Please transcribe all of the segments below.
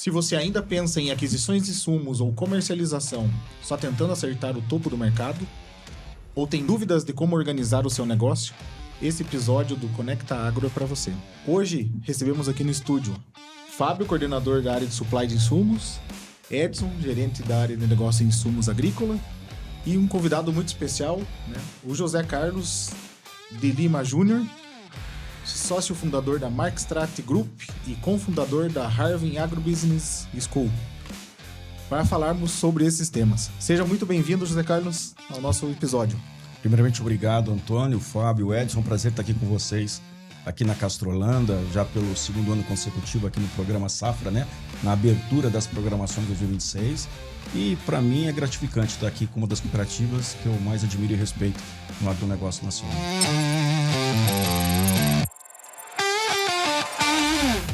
Se você ainda pensa em aquisições de insumos ou comercialização, só tentando acertar o topo do mercado, ou tem dúvidas de como organizar o seu negócio, esse episódio do Conecta Agro é para você. Hoje recebemos aqui no estúdio Fábio, coordenador da área de supply de insumos, Edson, gerente da área de negócio em insumos agrícola, e um convidado muito especial, o José Carlos de Lima Júnior, sócio fundador da Markstrat Group e cofundador da Harvey Agrobusiness School, para falarmos sobre esses temas. Seja muito bem-vindo, José Carlos, ao nosso episódio. Primeiramente, obrigado, Antônio, Fábio, Edson. Prazer estar aqui com vocês, aqui na Castrolanda, já pelo segundo ano consecutivo aqui no programa Safra, na abertura das programações de 2026. E, para mim, é gratificante estar aqui com uma das cooperativas que eu mais admiro e respeito no agronegócio nacional.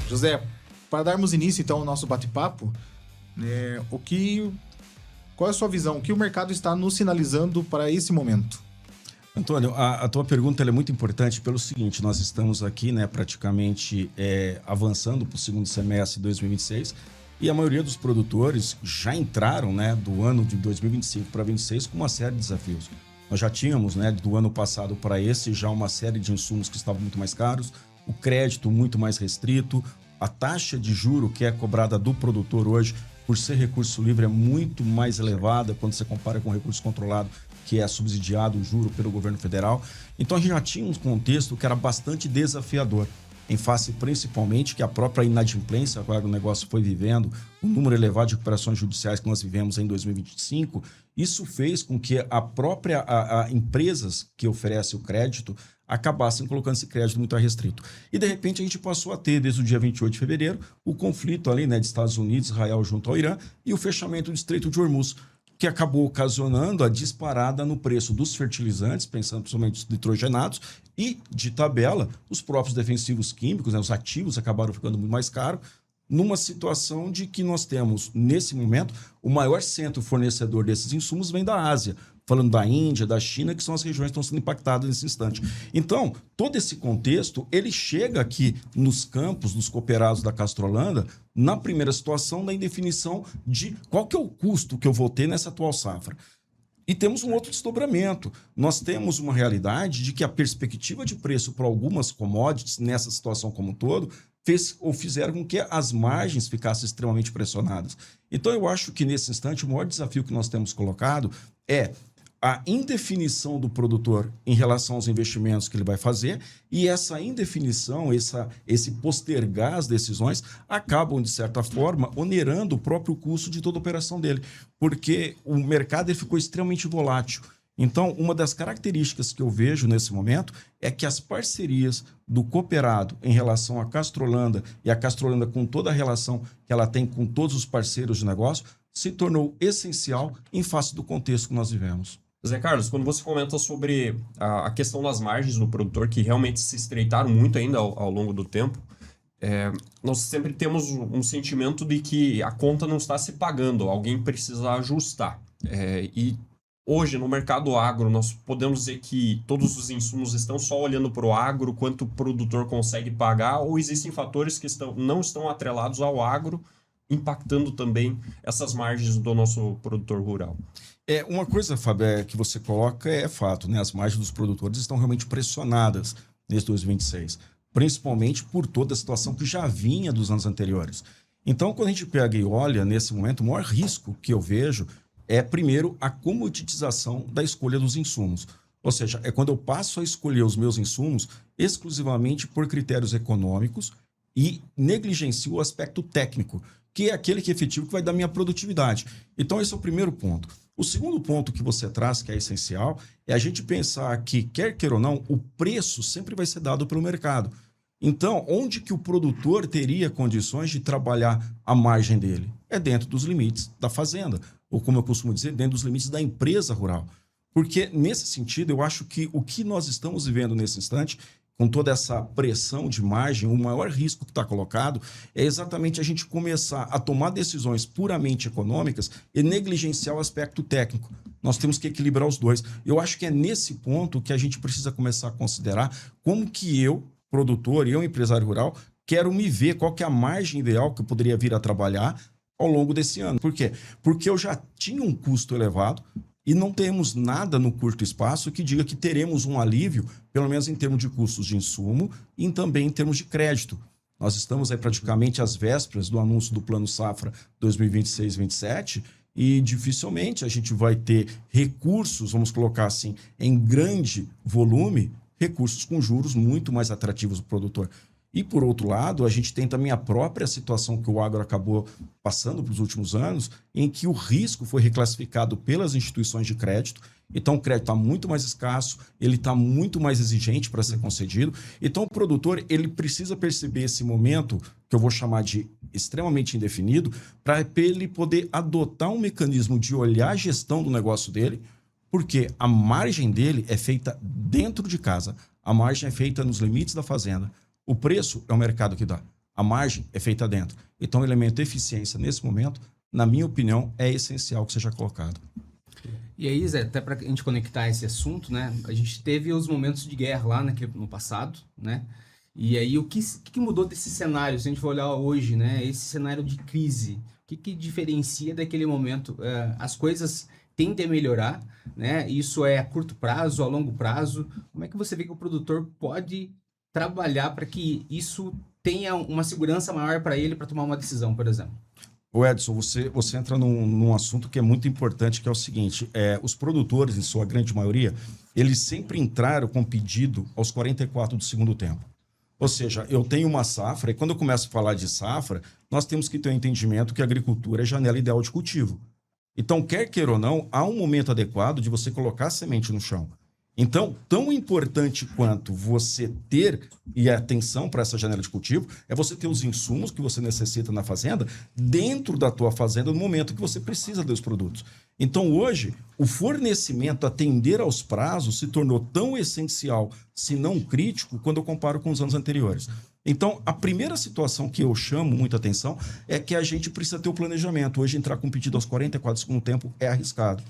José, para darmos início então ao nosso bate-papo, qual é a sua visão? O que o mercado está nos sinalizando para esse momento? Antônio, a tua pergunta é muito importante pelo seguinte: nós estamos aqui praticamente avançando para o segundo semestre de 2026 e a maioria dos produtores já entraram do ano de 2025 para 2026 com uma série de desafios. Nós já tínhamos do ano passado para esse já uma série de insumos que estavam muito mais caros, o crédito muito mais restrito, a taxa de juro que é cobrada do produtor hoje, por ser recurso livre, é muito mais elevada quando você compara com o recurso controlado, que é subsidiado o juro pelo governo federal. Então a gente já tinha um contexto que era bastante desafiador, em face principalmente que a própria inadimplência que o agronegócio foi vivendo, o número elevado de recuperações judiciais que nós vivemos em 2025, isso fez com que a própria empresas que oferecem o crédito acabassem colocando esse crédito muito restrito. E, de repente, a gente passou a ter, desde o dia 28 de fevereiro, o conflito ali, de Estados Unidos, Israel junto ao Irã, e o fechamento do Estreito de Hormuz, que acabou ocasionando a disparada no preço dos fertilizantes, pensando principalmente nos nitrogenados, e, de tabela, os próprios defensivos químicos, os ativos acabaram ficando muito mais caros, numa situação de que nós temos, nesse momento, o maior centro fornecedor desses insumos vem da Ásia, falando da Índia, da China, que são as regiões que estão sendo impactadas nesse instante. Então, todo esse contexto, ele chega aqui nos campos, dos cooperados da Castrolanda, na primeira situação da indefinição de qual que é o custo que eu vou ter nessa atual safra. E temos um outro desdobramento. Nós temos uma realidade de que a perspectiva de preço para algumas commodities, nessa situação como um todo, fizeram com que as margens ficassem extremamente pressionadas. Então, eu acho que, nesse instante, o maior desafio que nós temos colocado é a indefinição do produtor em relação aos investimentos que ele vai fazer, e essa indefinição, esse postergar as decisões, acabam, de certa forma, onerando o próprio custo de toda a operação dele, porque o mercado ele ficou extremamente volátil. Então, uma das características que eu vejo nesse momento é que as parcerias do cooperado em relação à Castrolanda e a Castrolanda com toda a relação que ela tem com todos os parceiros de negócio se tornou essencial em face do contexto que nós vivemos. Zé Carlos, quando você comenta sobre a questão das margens do produtor, que realmente se estreitaram muito ainda ao longo do tempo, nós sempre temos um sentimento de que a conta não está se pagando, alguém precisa ajustar. E hoje, no mercado agro, nós podemos dizer que todos os insumos estão só olhando para o agro, quanto o produtor consegue pagar, ou existem fatores que não estão atrelados ao agro, impactando também essas margens do nosso produtor rural? Uma coisa, Fábio, que você coloca é fato, as margens dos produtores estão realmente pressionadas nesse 2026, principalmente por toda a situação que já vinha dos anos anteriores. Então, quando a gente pega e olha, nesse momento, o maior risco que eu vejo é, primeiro, a comoditização da escolha dos insumos. Ou seja, é quando eu passo a escolher os meus insumos exclusivamente por critérios econômicos e negligencio o aspecto técnico, que é aquele que é efetivo que vai dar minha produtividade. Então, esse é o primeiro ponto. O segundo ponto que você traz, que é essencial, é a gente pensar que, quer queira ou não, o preço sempre vai ser dado pelo mercado. Então, onde que o produtor teria condições de trabalhar a margem dele? É dentro dos limites da fazenda, ou como eu costumo dizer, dentro dos limites da empresa rural. Porque, nesse sentido, eu acho que o que nós estamos vivendo nesse instante, com toda essa pressão de margem, o maior risco que está colocado é exatamente a gente começar a tomar decisões puramente econômicas e negligenciar o aspecto técnico. Nós temos que equilibrar os dois. Eu acho que é nesse ponto que a gente precisa começar a considerar como que eu, produtor e eu, empresário rural, quero me ver qual que é a margem ideal que eu poderia vir a trabalhar ao longo desse ano. Por quê? Porque eu já tinha um custo elevado e não temos nada no curto espaço que diga que teremos um alívio, pelo menos em termos de custos de insumo e também em termos de crédito. Nós estamos aí praticamente às vésperas do anúncio do Plano Safra 2026-27 e dificilmente a gente vai ter recursos, vamos colocar assim, em grande volume, recursos com juros muito mais atrativos para o produtor. E, por outro lado, a gente tem também a própria situação que o agro acabou passando para os últimos anos, em que o risco foi reclassificado pelas instituições de crédito. Então, o crédito está muito mais escasso, ele está muito mais exigente para ser concedido. Então, o produtor ele precisa perceber esse momento, que eu vou chamar de extremamente indefinido, para ele poder adotar um mecanismo de olhar a gestão do negócio dele, porque a margem dele é feita dentro de casa, a margem é feita nos limites da fazenda. O preço é o mercado que dá. A margem é feita dentro. Então, o elemento de eficiência, nesse momento, na minha opinião, é essencial que seja colocado. E aí, Zé, até para a gente conectar esse assunto, né? A gente teve os momentos de guerra lá no passado, né? E aí, o que mudou desse cenário? Se a gente for olhar hoje, né? Esse cenário de crise, o que diferencia daquele momento? As coisas tendem a melhorar, né? Isso é a curto prazo, a longo prazo. Como é que você vê que o produtor pode trabalhar para que isso tenha uma segurança maior para ele para tomar uma decisão, por exemplo? Ô Edson, você entra num assunto que é muito importante, que é o seguinte, os produtores, em sua grande maioria, eles sempre entraram com pedido aos 44 do segundo tempo. Ou seja, eu tenho uma safra, e quando eu começo a falar de safra, nós temos que ter um entendimento que a agricultura é janela ideal de cultivo. Então, quer queira ou não, há um momento adequado de você colocar a semente no chão. Então, tão importante quanto você ter e atenção para essa janela de cultivo é você ter os insumos que você necessita na fazenda dentro da tua fazenda no momento que você precisa dos produtos. Então, hoje, o fornecimento, atender aos prazos, se tornou tão essencial, se não crítico, quando eu comparo com os anos anteriores. Então, a primeira situação que eu chamo muita atenção é que a gente precisa ter o planejamento. Hoje, entrar com pedido aos 44 do segundo tempo é arriscado.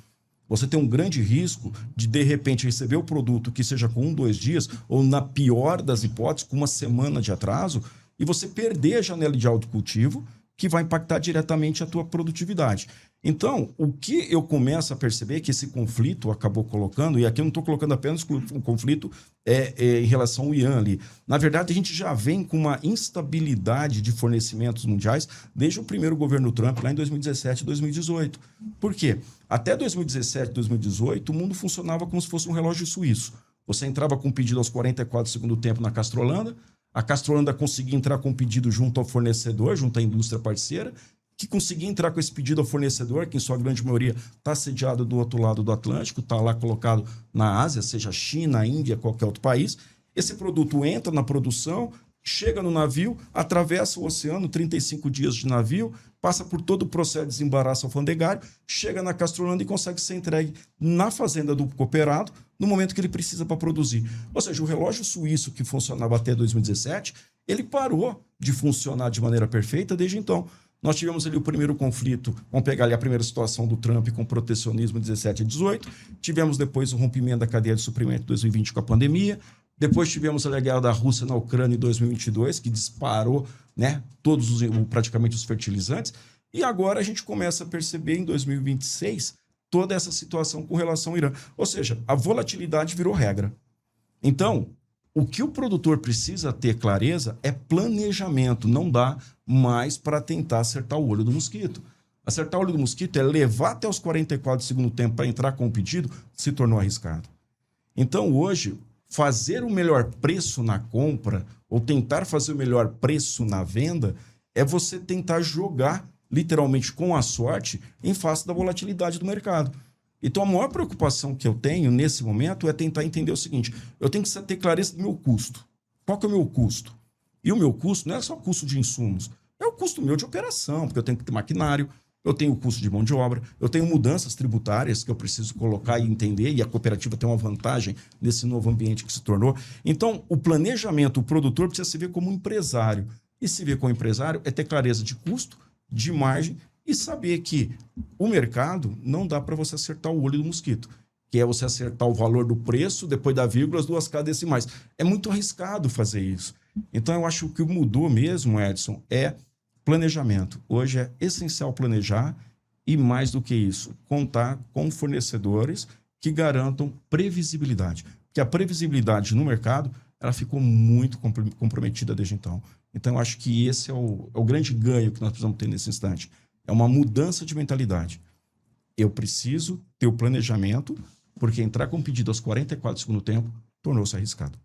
Você tem um grande risco de repente, receber o produto que seja com 1, 2 dias, ou na pior das hipóteses, com 1 semana de atraso, e você perder a janela de autocultivo, que vai impactar diretamente a tua produtividade. Então, o que eu começo a perceber é que esse conflito acabou colocando, e aqui eu não estou colocando apenas um conflito em relação ao Irã ali. Na verdade, a gente já vem com uma instabilidade de fornecimentos mundiais desde o primeiro governo Trump, lá em 2017 e 2018. Por quê? Até 2017 e 2018, o mundo funcionava como se fosse um relógio suíço. Você entrava com pedido aos 44 do segundo tempo na Castrolanda, a Castrolanda conseguia entrar com pedido junto ao fornecedor, junto à indústria parceira, que conseguia entrar com esse pedido ao fornecedor, que em sua grande maioria está sediado do outro lado do Atlântico, está lá colocado na Ásia, seja China, Índia, qualquer outro país. Esse produto entra na produção, chega no navio, atravessa o oceano, 35 dias de navio, passa por todo o processo de desembaraço alfandegário, chega na Castrolanda e consegue ser entregue na fazenda do cooperado no momento que ele precisa para produzir. Ou seja, o relógio suíço que funcionava até 2017, ele parou de funcionar de maneira perfeita desde então. Nós tivemos ali o primeiro conflito, vamos pegar ali a primeira situação do Trump com protecionismo 17 e 18, tivemos depois o rompimento da cadeia de suprimento em 2020 com a pandemia, depois tivemos a guerra da Rússia na Ucrânia em 2022, que disparou, né, praticamente os fertilizantes, e agora a gente começa a perceber em 2026 toda essa situação com relação ao Irã. Ou seja, a volatilidade virou regra. Então, o que o produtor precisa ter clareza é planejamento, não dá mais para tentar acertar o olho do mosquito. Acertar o olho do mosquito é levar até os 44 do segundo tempo para entrar com o pedido, se tornou arriscado. Então, hoje, fazer o melhor preço na compra ou tentar fazer o melhor preço na venda é você tentar jogar, literalmente com a sorte, em face da volatilidade do mercado. Então, a maior preocupação que eu tenho nesse momento é tentar entender o seguinte: eu tenho que ter clareza do meu custo. Qual que é o meu custo? E o meu custo não é só o custo de insumos, é o custo meu de operação, porque eu tenho que ter maquinário, eu tenho o custo de mão de obra, eu tenho mudanças tributárias que eu preciso colocar e entender, e a cooperativa tem uma vantagem nesse novo ambiente que se tornou. Então, o planejamento, o produtor precisa se ver como um empresário. E se ver como empresário é ter clareza de custo, de margem, e saber que o mercado não dá para você acertar o olho do mosquito, que é você acertar o valor do preço, depois da vírgula, as 2K decimais. É muito arriscado fazer isso. Então, eu acho que o que mudou mesmo, Edson, é planejamento. Hoje é essencial planejar e, mais do que isso, contar com fornecedores que garantam previsibilidade. Porque a previsibilidade no mercado, ela ficou muito comprometida desde então. Então, eu acho que esse é o grande ganho que nós precisamos ter nesse instante. É uma mudança de mentalidade. Eu preciso ter o planejamento, porque entrar com pedido aos 44 do segundo tempo tornou-se arriscado.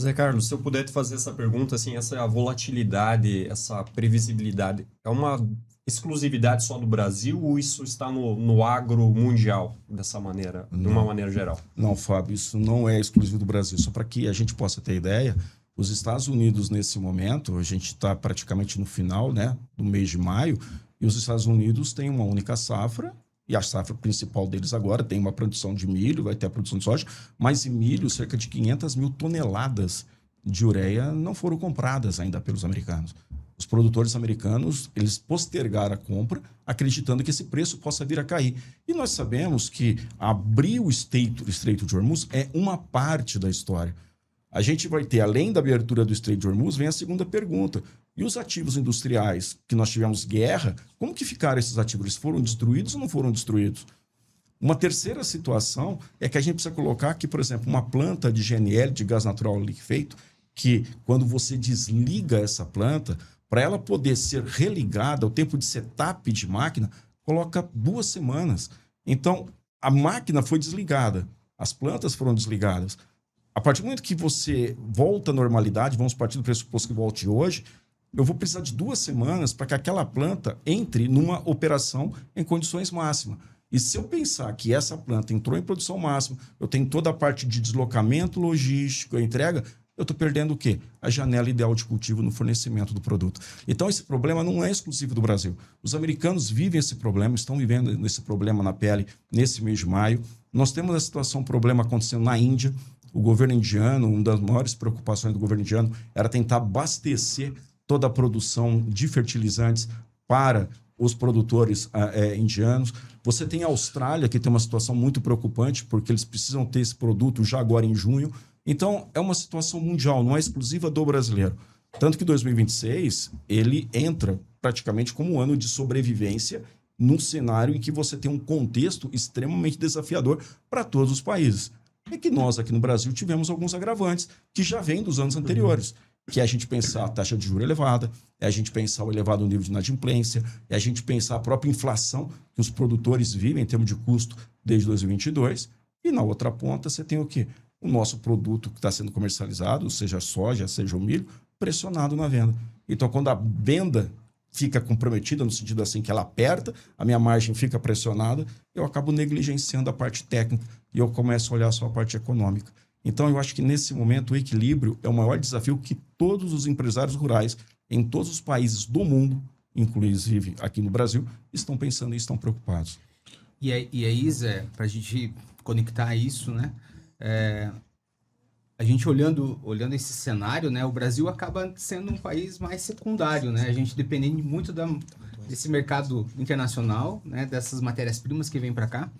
Zé Carlos, se eu puder te fazer essa pergunta, assim, essa volatilidade, essa previsibilidade, é uma exclusividade só do Brasil ou isso está no agro mundial, dessa maneira, de uma maneira geral? Não, Fábio, isso não é exclusivo do Brasil. Só para que a gente possa ter ideia, os Estados Unidos, nesse momento, a gente está praticamente no final, né, do mês de maio, e os Estados Unidos têm uma única safra, e a safra principal deles agora tem uma produção de milho, vai ter a produção de soja, mas em milho, cerca de 500 mil toneladas de ureia não foram compradas ainda pelos americanos. Os produtores americanos, eles postergaram a compra, acreditando que esse preço possa vir a cair. E nós sabemos que abrir o Estreito de Hormuz é uma parte da história. A gente vai ter, além da abertura do Estreito de Hormuz, vem a segunda pergunta. E os ativos industriais que nós tivemos guerra, como que ficaram esses ativos? Eles foram destruídos ou não foram destruídos? Uma terceira situação é que a gente precisa colocar que, por exemplo, uma planta de GNL, de gás natural liquefeito, que quando você desliga essa planta, para ela poder ser religada, o tempo de setup de máquina, coloca 2 semanas. Então, a máquina foi desligada, as plantas foram desligadas. A partir do momento que você volta à normalidade, vamos partir do pressuposto que volte hoje, eu vou precisar de 2 semanas para que aquela planta entre numa operação em condições máximas. E se eu pensar que essa planta entrou em produção máxima, eu tenho toda a parte de deslocamento logístico, a entrega, eu estou perdendo o quê? A janela ideal de cultivo no fornecimento do produto. Então, esse problema não é exclusivo do Brasil. Os americanos vivem esse problema, estão vivendo esse problema na pele nesse mês de maio. Nós temos a situação, problema acontecendo na Índia. O governo indiano, uma das maiores preocupações do governo indiano era tentar abastecer toda a produção de fertilizantes para os produtores indianos. Você tem a Austrália, que tem uma situação muito preocupante, porque eles precisam ter esse produto já agora em junho. Então, é uma situação mundial, não é exclusiva do brasileiro. Tanto que 2026, ele entra praticamente como um ano de sobrevivência num cenário em que você tem um contexto extremamente desafiador para todos os países. É que nós, aqui no Brasil, tivemos alguns agravantes que já vêm dos anos anteriores. Que é a gente pensar a taxa de juros elevada, é a gente pensar o elevado nível de inadimplência, é a gente pensar a própria inflação que os produtores vivem em termos de custo desde 2022. E na outra ponta você tem o quê? O nosso produto que está sendo comercializado, seja a soja, seja o milho, pressionado na venda. Então, quando a venda fica comprometida, no sentido assim que ela aperta, a minha margem fica pressionada, eu acabo negligenciando a parte técnica e eu começo a olhar só a parte econômica. Então, eu acho que nesse momento o equilíbrio é o maior desafio que todos os empresários rurais em todos os países do mundo, inclusive aqui no Brasil, estão pensando e estão preocupados. E aí, Zé, para a gente conectar isso, né? A gente olhando esse cenário, né? O Brasil acaba sendo um país mais secundário, né? A gente depende muito desse mercado internacional, né? Dessas matérias-primas que vêm para cá.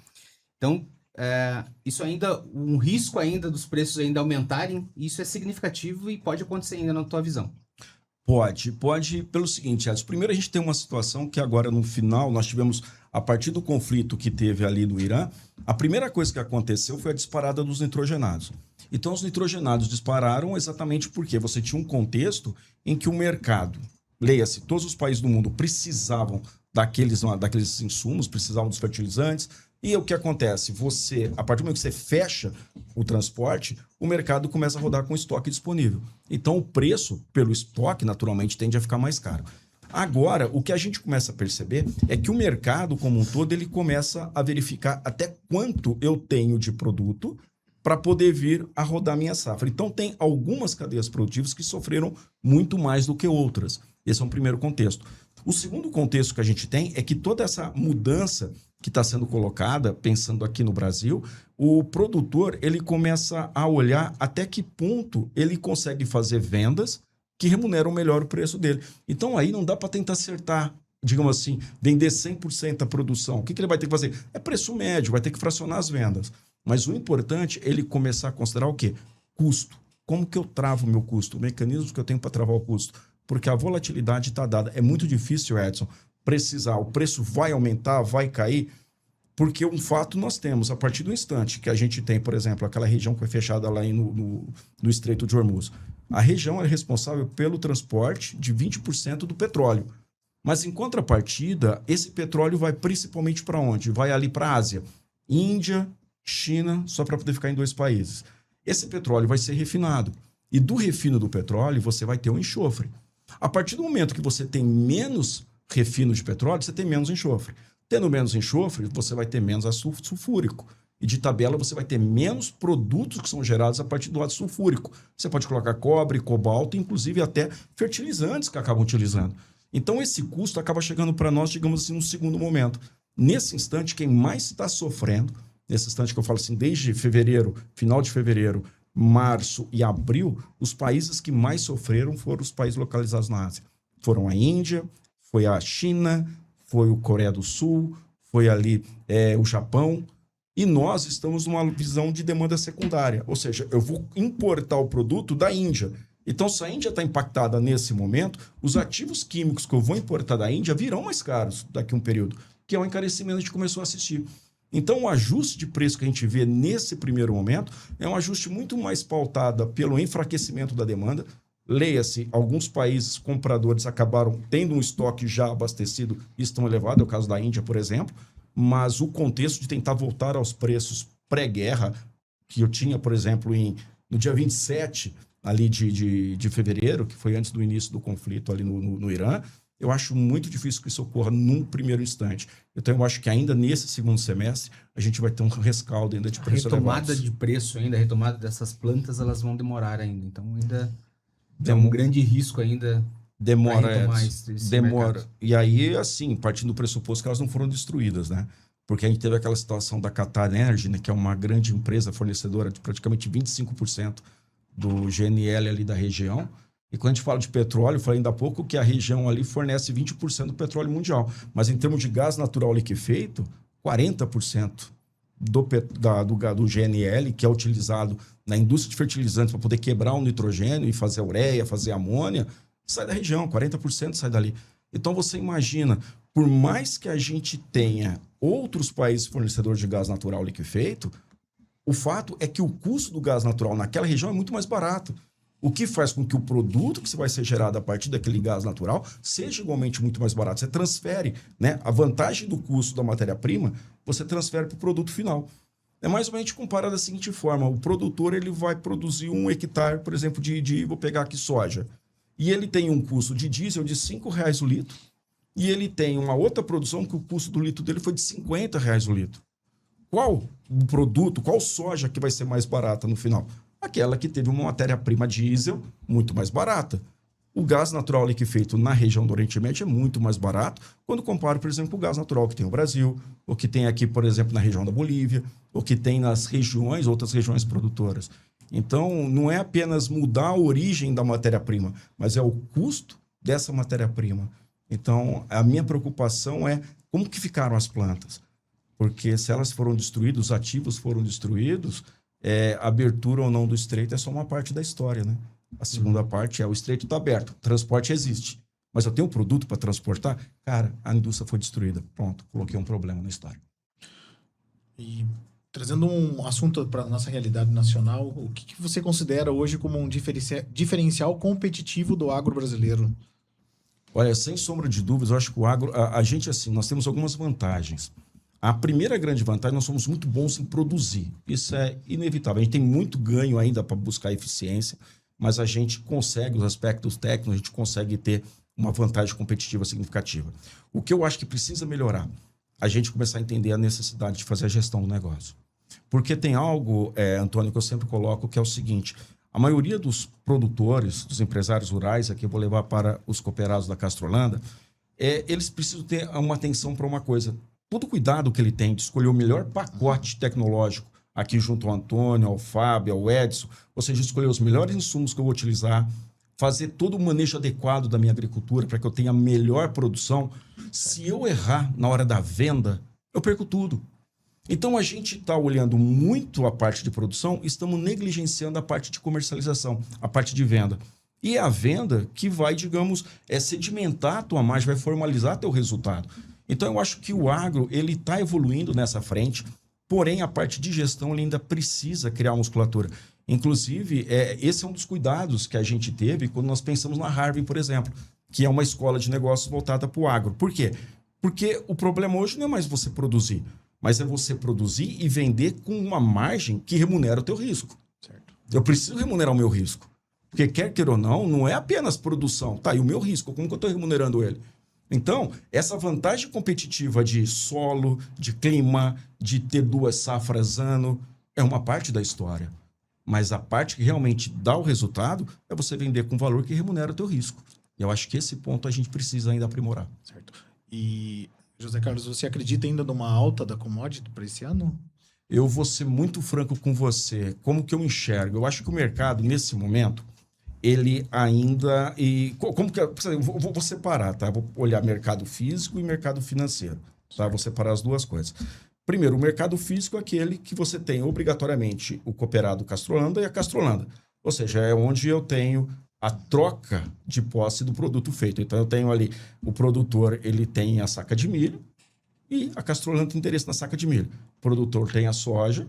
Então, isso ainda, um risco ainda dos preços ainda aumentarem, isso é significativo e pode acontecer ainda na tua visão. Pode pelo seguinte, Edson. Primeiro a gente tem uma situação que agora no final nós tivemos, a partir do conflito que teve ali no Irã, a primeira coisa que aconteceu foi a disparada dos nitrogenados. Então os nitrogenados dispararam exatamente porque você tinha um contexto em que o mercado, leia-se, todos os países do mundo precisavam daqueles insumos, precisavam dos fertilizantes. E o que acontece? A partir do momento que você fecha o transporte, o mercado começa a rodar com estoque disponível. Então, o preço pelo estoque, naturalmente, tende a ficar mais caro. Agora, o que a gente começa a perceber é que o mercado, como um todo, ele começa a verificar até quanto eu tenho de produto para poder vir a rodar minha safra. Então, tem algumas cadeias produtivas que sofreram muito mais do que outras. Esse é um primeiro contexto. O segundo contexto que a gente tem é que toda essa mudança que está sendo colocada, pensando aqui no Brasil, o produtor ele começa a olhar até que ponto ele consegue fazer vendas que remuneram melhor o preço dele. Então aí não dá para tentar acertar, digamos assim, vender 100% a produção. O que ele vai ter que fazer? É preço médio, vai ter que fracionar as vendas. Mas o importante é ele começar a considerar o quê? Custo. como que eu travo o meu custo? O mecanismo que eu tenho para travar o custo? Porque a volatilidade está dada. É muito difícil, Edson, precisar. O preço vai aumentar, vai cair, porque um fato nós temos, a partir do instante que a gente tem, por exemplo, aquela região que foi fechada lá no Estreito de Hormuz. A região é responsável pelo transporte de 20% do petróleo. Mas, em contrapartida, esse petróleo vai principalmente para onde? Vai ali para a Ásia. Índia, China, só para poder ficar em 2 países. Esse petróleo vai ser refinado. E do refino do petróleo, você vai ter o enxofre. A partir do momento que você tem menos refino de petróleo, você tem menos enxofre. Tendo menos enxofre, você vai ter menos ácido sulfúrico. E de tabela, você vai ter menos produtos que são gerados a partir do ácido sulfúrico. Você pode colocar cobre, cobalto, inclusive até fertilizantes que acabam utilizando. Então, esse custo acaba chegando para nós, digamos assim, no segundo momento. Nesse instante, quem mais está sofrendo, nesse instante que eu falo assim, desde fevereiro, final de fevereiro, março e abril, os países que mais sofreram foram os países localizados na Ásia. Foram a Índia, foi a China, foi o Coreia do Sul, foi ali o Japão. E nós estamos numa visão de demanda secundária. Ou seja, eu vou importar o produto da Índia. Então, se a Índia está impactada nesse momento, os ativos químicos que eu vou importar da Índia virão mais caros daqui a um período, que é um encarecimento que a gente começou a assistir. Então, o ajuste de preço que a gente vê nesse primeiro momento é um ajuste muito mais pautado pelo enfraquecimento da demanda. Leia-se, alguns países compradores acabaram tendo um estoque já abastecido e estão elevados, é o caso da Índia, por exemplo, mas o contexto de tentar voltar aos preços pré-guerra, que eu tinha, por exemplo, no dia 27 ali de fevereiro, que foi antes do início do conflito ali no Irã, eu acho muito difícil que isso ocorra num primeiro instante. Então, eu acho que ainda nesse segundo semestre, a gente vai ter um rescaldo ainda de preço elevado. A retomada de preço ainda, a retomada dessas plantas, elas vão demorar ainda. Então, ainda tem um grande risco ainda. Demora. Mercado. E aí, assim, partindo do pressuposto que elas não foram destruídas, né? Porque a gente teve aquela situação da Qatar Energy, né, que é uma grande empresa fornecedora de praticamente 25% do GNL ali da região. E quando a gente fala de petróleo, eu falei ainda há pouco que a região ali fornece 20% do petróleo mundial. Mas em termos de gás natural liquefeito, 40% do GNL, que é utilizado na indústria de fertilizantes para poder quebrar o nitrogênio e fazer ureia, fazer amônia, sai da região, 40% sai dali. Então você imagina, por mais que a gente tenha outros países fornecedores de gás natural liquefeito, o fato é que o custo do gás natural naquela região é muito mais barato. O que faz com que o produto que vai ser gerado a partir daquele gás natural seja igualmente muito mais barato. Você transfere, né, a vantagem do custo da matéria-prima, você transfere para o produto final. É mais ou menos comparado da seguinte forma: o produtor ele vai produzir 1 hectare, por exemplo, vou pegar aqui soja, e ele tem um custo de diesel de R$5 o litro, e ele tem uma outra produção que o custo do litro dele foi de R$50 o litro. Qual o produto, qual soja que vai ser mais barata no final? Aquela que teve uma matéria-prima diesel muito mais barata. O gás natural liquefeito na região do Oriente Médio é muito mais barato quando comparo, por exemplo, o gás natural que tem no Brasil, ou que tem aqui, por exemplo, na região da Bolívia, ou que tem nas regiões, outras regiões produtoras. Então, não é apenas mudar a origem da matéria-prima, mas é o custo dessa matéria-prima. Então, a minha preocupação é como que ficaram as plantas. Porque se elas foram destruídas, os ativos foram destruídos, a abertura ou não do estreito é só uma parte da história, né? A segunda parte é o estreito está aberto, o transporte existe, mas eu tenho um produto para transportar? Cara, a indústria foi destruída. Pronto, coloquei um problema na história. E trazendo um assunto para a nossa realidade nacional, o que você considera hoje como um diferencial competitivo do agro brasileiro? Olha, sem sombra de dúvidas, eu acho que o agro, a gente, assim, nós temos algumas vantagens. A primeira grande vantagem, nós somos muito bons em produzir. Isso é inevitável. A gente tem muito ganho ainda para buscar eficiência, mas a gente consegue, os aspectos técnicos, a gente consegue ter uma vantagem competitiva significativa. O que eu acho que precisa melhorar, a gente começar a entender a necessidade de fazer a gestão do negócio. Porque tem algo, Antônio, que eu sempre coloco, que é o seguinte: a maioria dos produtores, dos empresários rurais, aqui eu vou levar para os cooperados da Castrolanda, eles precisam ter uma atenção para uma coisa. Todo o cuidado que ele tem de escolher o melhor pacote tecnológico, aqui junto ao Antônio, ao Fábio, ao Edson, ou seja, escolher os melhores insumos que eu vou utilizar, fazer todo o manejo adequado da minha agricultura para que eu tenha a melhor produção. Se eu errar na hora da venda, eu perco tudo. Então, a gente está olhando muito a parte de produção, estamos negligenciando a parte de comercialização, a parte de venda. E é a venda que vai, digamos, sedimentar a tua margem, vai formalizar teu resultado. Então, eu acho que o agro ele está evoluindo nessa frente, porém, a parte de gestão ele ainda precisa criar musculatura. Inclusive, esse é um dos cuidados que a gente teve quando nós pensamos na Harvard, por exemplo, que é uma escola de negócios voltada para o agro. Por quê? Porque o problema hoje não é mais você produzir, mas é você produzir e vender com uma margem que remunera o teu risco. Certo. Eu preciso remunerar o meu risco. Porque quer queira ou não é apenas produção. Tá, e o meu risco, como que eu estou remunerando ele? Então, essa vantagem competitiva de solo, de clima, de ter 2 safras ano, é uma parte da história. Mas a parte que realmente dá o resultado é você vender com valor que remunera o teu risco. E eu acho que esse ponto a gente precisa ainda aprimorar. Certo. E, José Carlos, você acredita ainda numa alta da commodity para esse ano? Eu vou ser muito franco com você. Como que eu enxergo? Eu acho que o mercado, nesse momento, ele ainda... Como que... Vou separar, tá? Vou olhar mercado físico e mercado financeiro. Tá? Vou separar as duas coisas. Primeiro, o mercado físico é aquele que você tem obrigatoriamente o cooperado Castrolanda e a Castrolanda. Ou seja, é onde eu tenho a troca de posse do produto feito. Então, eu tenho ali o produtor, ele tem a saca de milho e a Castrolanda tem interesse na saca de milho. O produtor tem a soja,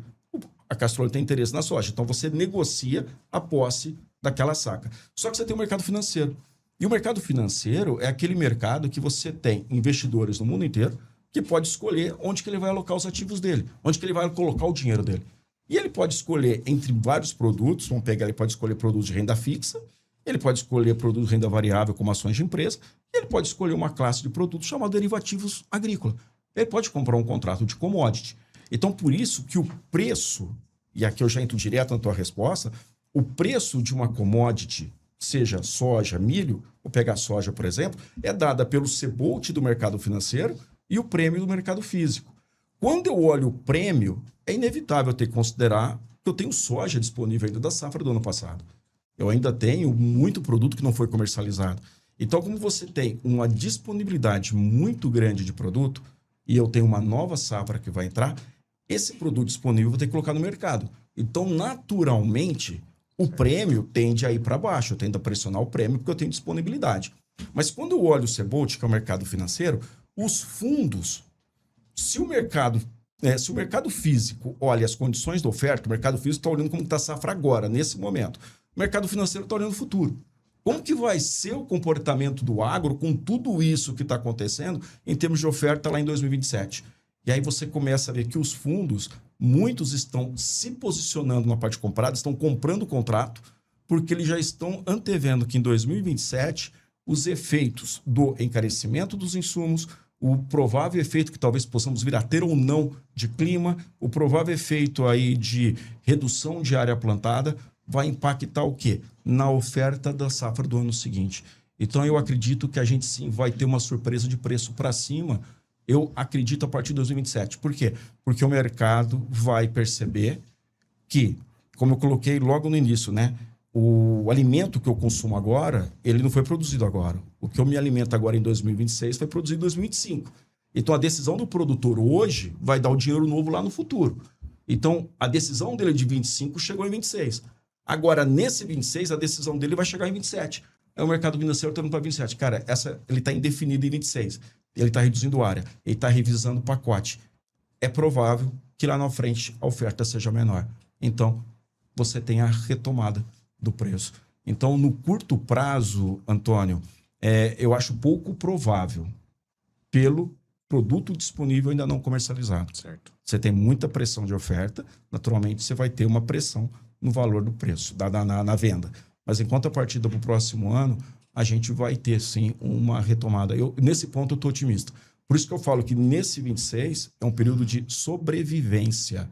a Castrolanda tem interesse na soja. Então, você negocia a posse daquela saca. Só que você tem o mercado financeiro. E o mercado financeiro é aquele mercado que você tem investidores no mundo inteiro que pode escolher onde que ele vai alocar os ativos dele, onde que ele vai colocar o dinheiro dele. E ele pode escolher entre vários produtos, vamos pegar, ele pode escolher produtos de renda fixa, ele pode escolher produtos de renda variável como ações de empresa, e ele pode escolher uma classe de produtos chamada derivativos agrícolas. Ele pode comprar um contrato de commodity. Então, por isso que o preço, e aqui eu já entro direto na tua resposta, o preço de uma commodity, seja soja, milho, vou pegar soja, por exemplo, é dada pelo CBOT do mercado financeiro e o prêmio do mercado físico. Quando eu olho o prêmio, é inevitável ter que considerar que eu tenho soja disponível ainda da safra do ano passado. Eu ainda tenho muito produto que não foi comercializado. Então, como você tem uma disponibilidade muito grande de produto e eu tenho uma nova safra que vai entrar, esse produto disponível eu vou ter que colocar no mercado. Então, naturalmente, o prêmio tende a ir para baixo. Eu tendo a pressionar o prêmio porque eu tenho disponibilidade. Mas quando eu olho o CBOT, que é o mercado financeiro, os fundos, se o mercado físico olha as condições da oferta, o mercado físico está olhando como está a safra agora, nesse momento. O mercado financeiro está olhando o futuro. Como que vai ser o comportamento do agro com tudo isso que está acontecendo em termos de oferta lá em 2027? E aí você começa a ver que os fundos, muitos estão se posicionando na parte comprada, estão comprando o contrato, porque eles já estão antevendo que em 2027 os efeitos do encarecimento dos insumos, o provável efeito que talvez possamos vir a ter ou não de clima, o provável efeito aí de redução de área plantada, vai impactar o quê? Na oferta da safra do ano seguinte. Então, eu acredito que a gente sim vai ter uma surpresa de preço para cima. Eu acredito a partir de 2027. Por quê? Porque o mercado vai perceber que, como eu coloquei logo no início, né? O alimento que eu consumo agora, ele não foi produzido agora. O que eu me alimento agora em 2026 foi produzido em 2025. Então, a decisão do produtor hoje vai dar o dinheiro novo lá no futuro. Então, a decisão dele de 25 chegou em 26. Agora, nesse 26, a decisão dele vai chegar em 27. É o mercado financeiro está indo para 27. Cara, ele está indefinido em 26. Ele está reduzindo área. Ele está revisando o pacote. É provável que lá na frente a oferta seja menor. Então, você tem a retomada do preço. Então, no curto prazo, Antônio, eu acho pouco provável pelo produto disponível ainda não comercializado. Certo. Você tem muita pressão de oferta, naturalmente você vai ter uma pressão no valor do preço, na venda. Mas enquanto a partir do próximo ano, a gente vai ter, sim, uma retomada. Nesse ponto, eu estou otimista. Por isso que eu falo que nesse 26 é um período de sobrevivência.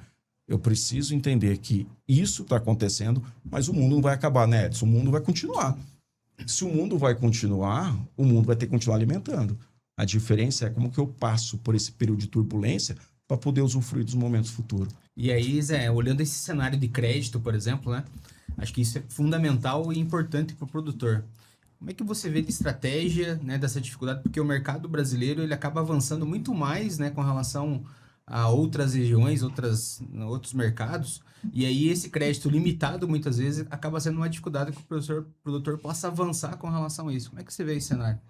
Eu preciso entender que isso está acontecendo, mas o mundo não vai acabar, né, Edson? O mundo vai continuar. Se o mundo vai continuar, o mundo vai ter que continuar alimentando. A diferença é como que eu passo por esse período de turbulência para poder usufruir dos momentos futuros. E aí, Zé, olhando esse cenário de crédito, por exemplo, né? Acho que isso é fundamental e importante para o produtor. Como é que você vê de estratégia, né, dessa dificuldade? Porque o mercado brasileiro ele acaba avançando muito mais, né, com relação a outras regiões, outros mercados, e aí esse crédito limitado, muitas vezes, acaba sendo uma dificuldade que o produtor possa avançar com relação a isso. Como é que você vê esse cenário?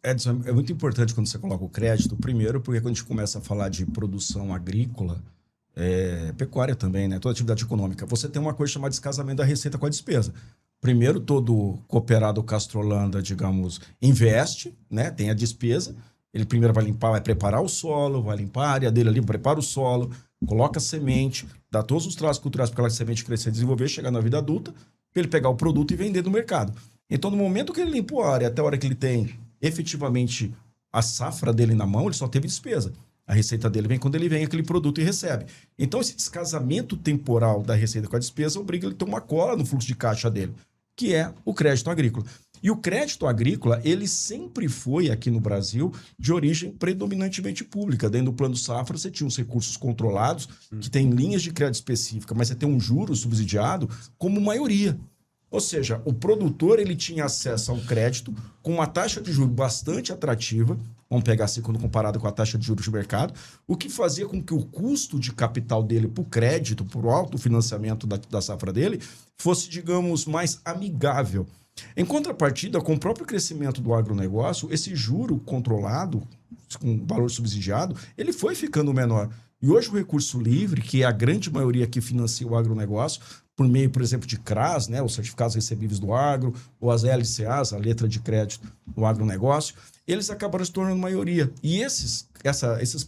Edson, é muito importante quando você coloca o crédito, primeiro, porque quando a gente começa a falar de produção agrícola, pecuária também, né? Toda atividade econômica, você tem uma coisa chamada descasamento da receita com a despesa. Primeiro, todo cooperado Castrolanda, digamos, investe, né? Tem a despesa. Ele primeiro vai limpar, vai preparar o solo, vai limpar a área dele ali, prepara o solo, coloca a semente, dá todos os traços culturais para aquela semente crescer, desenvolver, chegar na vida adulta, para ele pegar o produto e vender no mercado. Então, no momento que ele limpou a área, até a hora que ele tem efetivamente a safra dele na mão, ele só teve despesa. A receita dele vem quando ele vem aquele produto e recebe. Então, esse descasamento temporal da receita com a despesa obriga ele a ter uma cola no fluxo de caixa dele, que é o crédito agrícola. E o crédito agrícola, ele sempre foi, aqui no Brasil, de origem predominantemente pública. Dentro do Plano Safra, você tinha os recursos controlados, que tem linhas de crédito específica, mas você tem um juro subsidiado como maioria. Ou seja, o produtor ele tinha acesso a um crédito com uma taxa de juros bastante atrativa, vamos pegar assim quando comparado com a taxa de juros de mercado, o que fazia com que o custo de capital dele para o crédito, para o autofinanciamento da safra dele, fosse, digamos, mais amigável. Em contrapartida, com o próprio crescimento do agronegócio, esse juro controlado, com valor subsidiado, ele foi ficando menor. E hoje o recurso livre, que é a grande maioria que financia o agronegócio, por meio, por exemplo, de CRAS, né, os certificados recebíveis do agro, ou as LCAs, a letra de crédito do agronegócio, eles acabaram se tornando maioria. E esses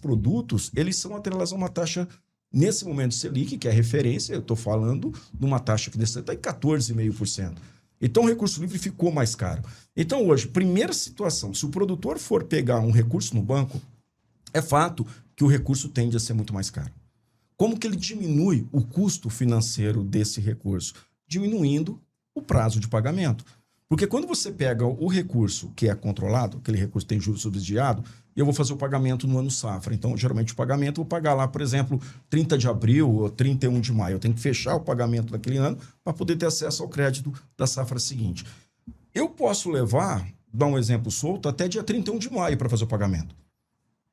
produtos, eles são atrelados a uma taxa, nesse momento, Selic, que é a referência, eu estou falando de uma taxa que está em 14,5%. Então, o recurso livre ficou mais caro. Então, hoje, primeira situação, se o produtor for pegar um recurso no banco, é fato que o recurso tende a ser muito mais caro. Como que ele diminui o custo financeiro desse recurso? Diminuindo o prazo de pagamento. Porque quando você pega o recurso que é controlado, aquele recurso tem juros subsidiado, eu vou fazer o pagamento no ano safra. Então, geralmente, o pagamento eu vou pagar lá, por exemplo, 30 de abril ou 31 de maio. Eu tenho que fechar o pagamento daquele ano para poder ter acesso ao crédito da safra seguinte. Eu posso levar, dar um exemplo solto, até dia 31 de maio para fazer o pagamento.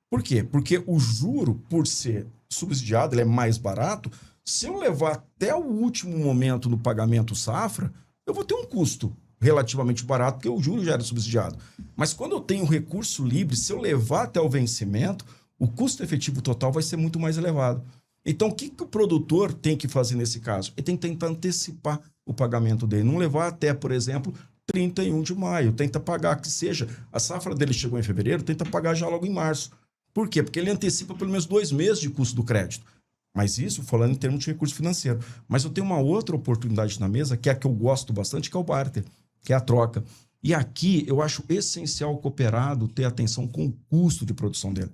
Por quê? Porque o juro, por ser subsidiado, ele é mais barato. Se eu levar até o último momento no pagamento safra, eu vou ter um custo relativamente barato, porque o juro já era subsidiado. Mas quando eu tenho recurso livre, se eu levar até o vencimento, o custo efetivo total vai ser muito mais elevado. Então, o que o produtor tem que fazer nesse caso? Ele tem que tentar antecipar o pagamento dele, não levar até, por exemplo, 31 de maio. Tenta pagar, que seja, a safra dele chegou em fevereiro, tenta pagar já logo em março. Por quê? Porque ele antecipa pelo menos 2 meses de custo do crédito. Mas isso falando em termos de recurso financeiro. Mas eu tenho uma outra oportunidade na mesa, que é a que eu gosto bastante, que é o barter, que é a troca. E aqui eu acho essencial o cooperado ter atenção com o custo de produção dele.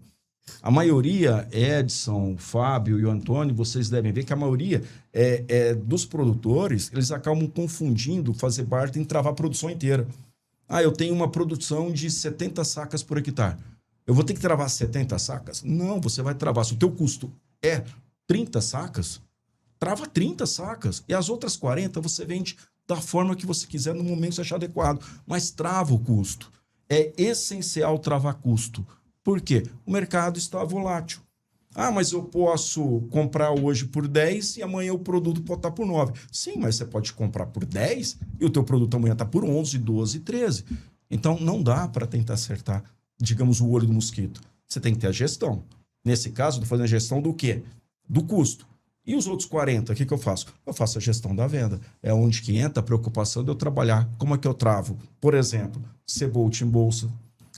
A maioria, Edson, Fábio e o Antônio, vocês devem ver que a maioria dos produtores, eles acabam confundindo fazer barter em travar a produção inteira. Eu tenho uma produção de 70 sacas por hectare. Eu vou ter que travar 70 sacas? Não, você vai travar. Se o teu custo é 30 sacas, trava 30 sacas. E as outras 40 você vende da forma que você quiser no momento que você achar adequado. Mas trava o custo. É essencial travar custo. Por quê? O mercado está volátil. Mas eu posso comprar hoje por 10 e amanhã o produto pode estar por 9. Sim, mas você pode comprar por 10 e o teu produto amanhã está por 11, 12, 13. Então, não dá para tentar acertar, digamos, o olho do mosquito. Você tem que ter a gestão. Nesse caso, eu estou fazendo a gestão do quê? Do custo. E os outros 40, o que eu faço? Eu faço a gestão da venda. É onde que entra a preocupação de eu trabalhar. Como é que eu travo? Por exemplo, Cebolt em bolsa.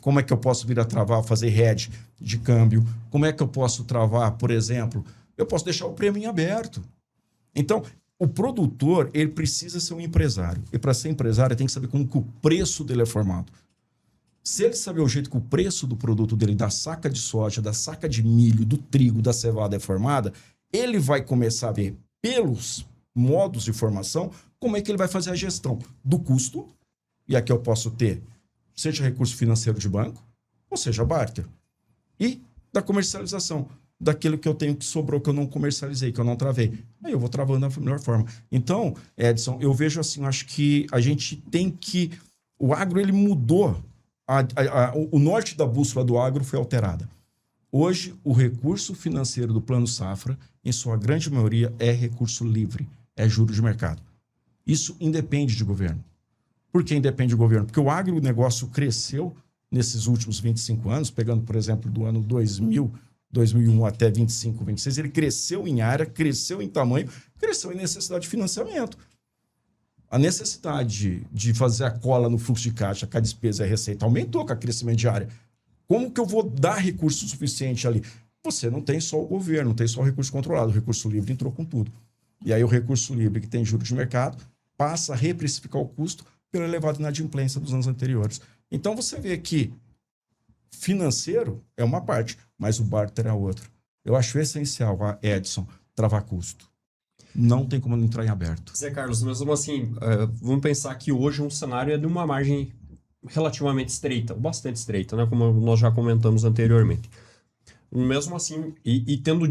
Como é que eu posso vir a travar, fazer hedge de câmbio? Como é que eu posso travar, por exemplo? Eu posso deixar o prêmio em aberto. Então, o produtor, ele precisa ser um empresário. E para ser empresário, ele tem que saber como que o preço dele é formado. Se ele saber o jeito que o preço do produto dele, da saca de soja, da saca de milho, do trigo, da cevada é formada, ele vai começar a ver, pelos modos de formação, como é que ele vai fazer a gestão do custo, e aqui eu posso ter, seja recurso financeiro de banco, ou seja, barter, e da comercialização, daquilo que eu tenho que sobrou, que eu não comercializei, que eu não travei. Aí eu vou travando da melhor forma. Então, Edson, eu vejo assim, eu acho que a gente tem que... O agro, ele mudou. O norte da bússola do agro foi alterada. Hoje, o recurso financeiro do Plano Safra, em sua grande maioria, é recurso livre, é juro de mercado. Isso independe de governo. Por que independe do governo? Porque o agronegócio cresceu nesses últimos 25 anos, pegando, por exemplo, do ano 2000, 2001 até 25, 26, ele cresceu em área, cresceu em tamanho, cresceu em necessidade de financiamento. A necessidade de fazer a cola no fluxo de caixa, que a despesa e a receita aumentou com o crescimento de área. Como que eu vou dar recurso suficiente ali? Você não tem só o governo, não tem só o recurso controlado. O recurso livre entrou com tudo. E aí o recurso livre, que tem juros de mercado, passa a reprecificar o custo pela elevada inadimplência dos anos anteriores. Então você vê que financeiro é uma parte, mas o barter é a outra. Eu acho essencial, Edson, travar custo. Não tem como não entrar em aberto. Zé Carlos, mas assim, vamos pensar que hoje um cenário é de uma margem relativamente estreita, bastante estreita, né? Como nós já comentamos anteriormente. Mesmo assim, e tendo,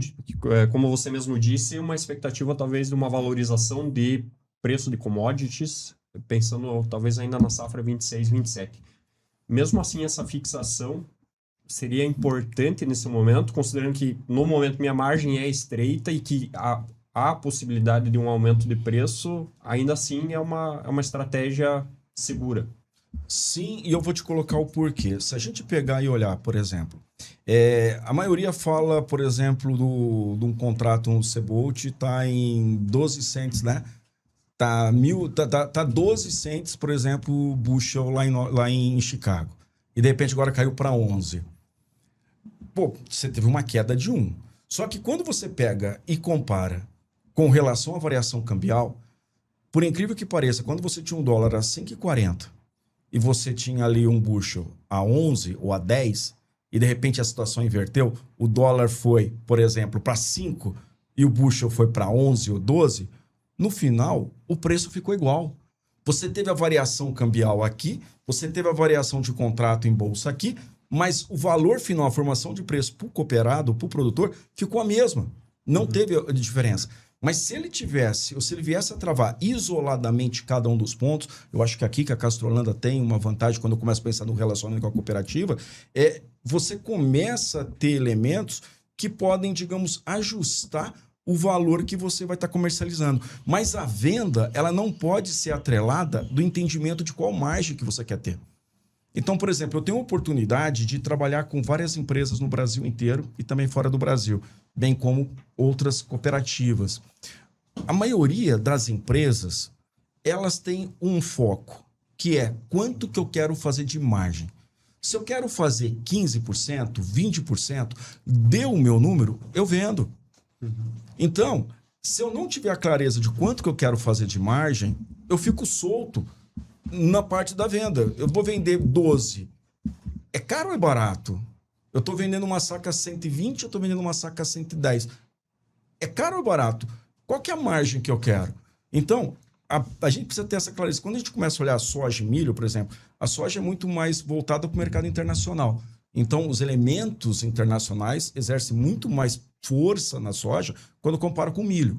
como você mesmo disse, uma expectativa talvez de uma valorização de preço de commodities, pensando talvez ainda na safra 26, 27. Mesmo assim, essa fixação seria importante nesse momento, considerando que no momento minha margem é estreita e que há possibilidade de um aumento de preço, ainda assim é uma estratégia segura. Sim, e eu vou te colocar o porquê. Se a gente pegar e olhar, por exemplo, a maioria fala, por exemplo, de um contrato, um Cebolt, está em 12 cents, né? Tá 12 cents, por exemplo, bushel lá em Chicago. E de repente agora caiu para 11. Pô, você teve uma queda de 1. Só que quando você pega e compara com relação à variação cambial, por incrível que pareça, quando você tinha um dólar a 5,40 e você tinha ali um bushel a 11 ou a 10, e de repente a situação inverteu, o dólar foi, por exemplo, para 5 e o bushel foi para 11 ou 12, no final o preço ficou igual. Você teve a variação cambial aqui, você teve a variação de contrato em bolsa aqui, mas o valor final, a formação de preço para o cooperado, para o produtor, ficou a mesma. Não teve diferença. Mas se ele tivesse, ou se ele viesse a travar isoladamente cada um dos pontos, eu acho que aqui que a Castrolanda tem uma vantagem quando eu começo a pensar no relacionamento com a cooperativa, você começa a ter elementos que podem, digamos, ajustar o valor que você vai estar comercializando. Mas a venda, ela não pode ser atrelada do entendimento de qual margem que você quer ter. Então, por exemplo, eu tenho a oportunidade de trabalhar com várias empresas no Brasil inteiro e também fora do Brasil, bem como outras cooperativas. A maioria das empresas, elas têm um foco, que é quanto que eu quero fazer de margem. Se eu quero fazer 15%, 20%, deu o meu número, eu vendo. Então, se eu não tiver a clareza de quanto que eu quero fazer de margem, eu fico solto na parte da venda. Eu vou vender 12. É caro ou é barato? Eu estou vendendo uma saca 120, eu estou vendendo uma saca 110. É caro ou é barato? Qual que é a margem que eu quero? Então, a gente precisa ter essa clareza. Quando a gente começa a olhar a soja e milho, por exemplo, a soja é muito mais voltada para o mercado internacional. Então, os elementos internacionais exercem muito mais força na soja quando compara com o milho.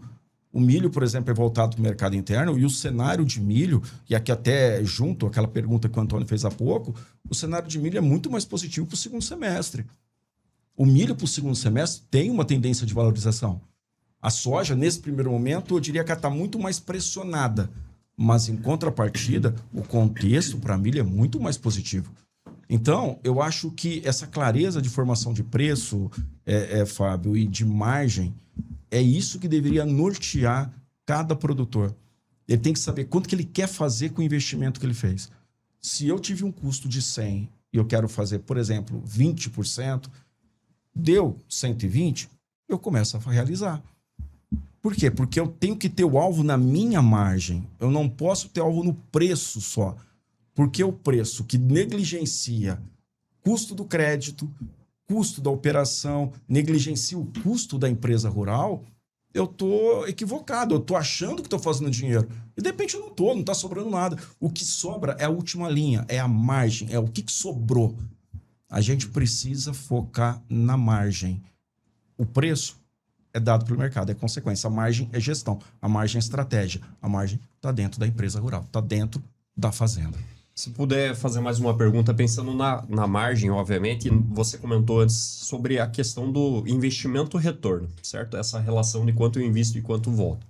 O milho, por exemplo, é voltado para o mercado interno e o cenário de milho, e aqui até junto àquela pergunta que o Antônio fez há pouco, o cenário de milho é muito mais positivo para o segundo semestre. O milho para o segundo semestre tem uma tendência de valorização. A soja, nesse primeiro momento, eu diria que ela está muito mais pressionada, mas em contrapartida, o contexto para milho é muito mais positivo. Então, eu acho que essa clareza de formação de preço, Fábio, e de margem, é isso que deveria nortear cada produtor. Ele tem que saber quanto que ele quer fazer com o investimento que ele fez. Se eu tive um custo de 100 e eu quero fazer, por exemplo, 20%, deu 120, eu começo a realizar. Por quê? Porque eu tenho que ter o alvo na minha margem. Eu não posso ter alvo no preço só. Porque o preço que negligencia custo do crédito, custo da operação, negligencia o custo da empresa rural, eu estou equivocado, eu estou achando que estou fazendo dinheiro. E de repente eu não estou, não está sobrando nada. O que sobra é a última linha, é a margem, é o que sobrou. A gente precisa focar na margem. O preço é dado pelo mercado, é consequência. A margem é gestão, a margem é estratégia, a margem está dentro da empresa rural, está dentro da fazenda. Se puder fazer mais uma pergunta, pensando na margem, obviamente, você comentou antes sobre a questão do investimento-retorno, certo? Essa relação de quanto eu invisto e quanto volta.